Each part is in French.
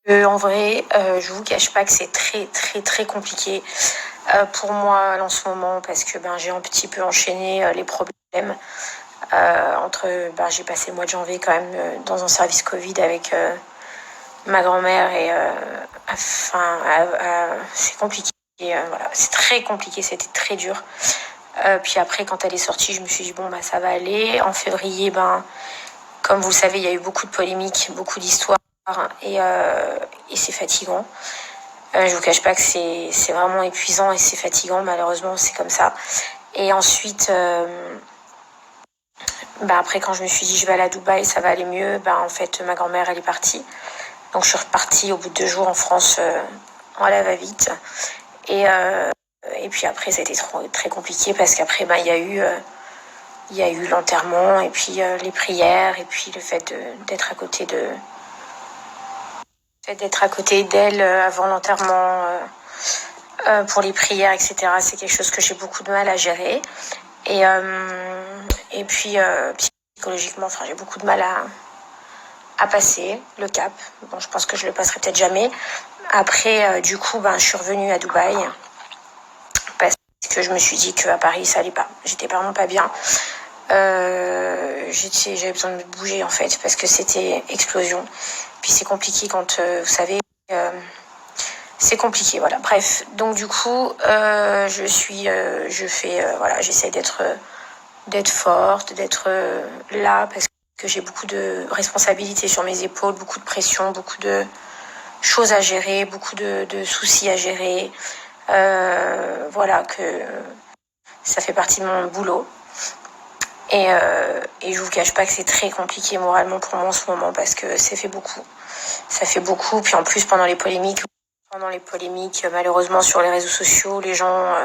En vrai, je vous cache pas que c'est très très très compliqué pour moi en ce moment parce que j'ai un petit peu enchaîné les problèmes j'ai passé le mois de janvier quand même dans un service Covid avec ma grand-mère et c'est compliqué. Voilà, c'est très compliqué, c'était très dur. Puis après, quand elle est sortie, je me suis dit bon ça va aller. En février, comme vous le savez, il y a eu beaucoup de polémiques, beaucoup d'histoires et c'est fatigant. Je vous cache pas que c'est vraiment épuisant et c'est fatigant, malheureusement c'est comme ça. Et ensuite, après quand je me suis dit je vais aller à Dubaï, ça va aller mieux, en fait ma grand-mère elle est partie. Donc je suis repartie au bout de 2 jours en France en la va-vite. Et puis après ça a été très compliqué parce qu'après il y a eu l'enterrement et puis les prières et puis le fait d'être à côté d'elle avant l'enterrement pour les prières, etc. C'est quelque chose que j'ai beaucoup de mal à gérer. Et puis psychologiquement, j'ai beaucoup de mal à passer le cap. Bon, je pense que je le passerai peut-être jamais. Après, du coup, je suis revenue à Dubaï parce que je me suis dit qu'à Paris, ça allait pas. J'étais vraiment pas bien. J'avais besoin de bouger en fait parce que c'était explosion. Puis c'est compliqué quand vous savez. C'est compliqué, voilà. Bref, donc du coup, j'essaie d'être forte, d'être là parce que j'ai beaucoup de responsabilités sur mes épaules, beaucoup de pression, beaucoup de choses à gérer, beaucoup de soucis à gérer. Voilà, que ça fait partie de mon boulot. Et je vous cache pas que c'est très compliqué moralement pour moi en ce moment parce que ça fait beaucoup. Ça fait beaucoup. Puis en plus, pendant les polémiques, malheureusement, sur les réseaux sociaux, les gens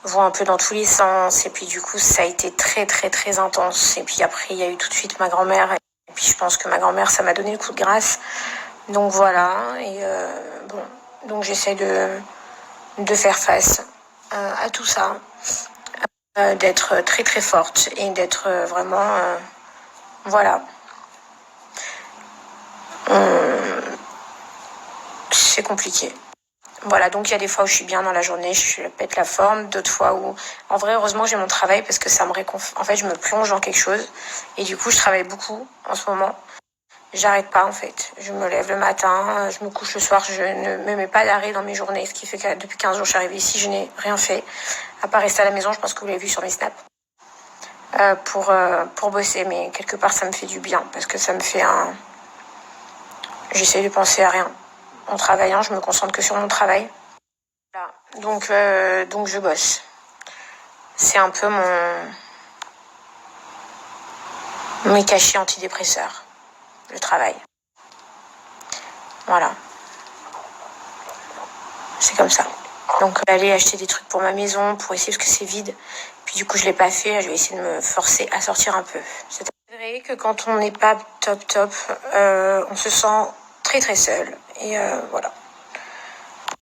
vont un peu dans tous les sens. Et puis du coup, ça a été très, très, très intense. Et puis après, il y a eu tout de suite ma grand-mère. Et puis je pense que ma grand-mère, ça m'a donné le coup de grâce. Donc voilà. Et donc j'essaie de faire face à tout ça. D'être très, très forte et d'être vraiment... voilà. C'est compliqué. Voilà, donc il y a des fois où je suis bien dans la journée, je pète la forme, d'autres fois où... En vrai, heureusement que j'ai mon travail parce que ça me réconforte. En fait, je me plonge dans quelque chose et du coup, je travaille beaucoup en ce moment. J'arrête pas, en fait. Je me lève le matin, je me couche le soir, je ne me mets pas d'arrêt dans mes journées, ce qui fait que depuis 15 jours, je suis arrivée ici, je n'ai rien fait, à part rester à la maison, je pense que vous l'avez vu sur mes snaps, pour bosser. Mais quelque part, ça me fait du bien parce que ça me fait un... J'essaie de penser à rien. En travaillant, je me concentre que sur mon travail. Voilà. Donc je bosse. C'est un peu mes cachets antidépresseurs, le travail. Voilà. C'est comme ça. Donc aller acheter des trucs pour ma maison, pour essayer parce que c'est vide. Puis du coup je l'ai pas fait, je vais essayer de me forcer à sortir un peu. C'est vrai que quand on n'est pas top, on se sent très très seul. Et voilà.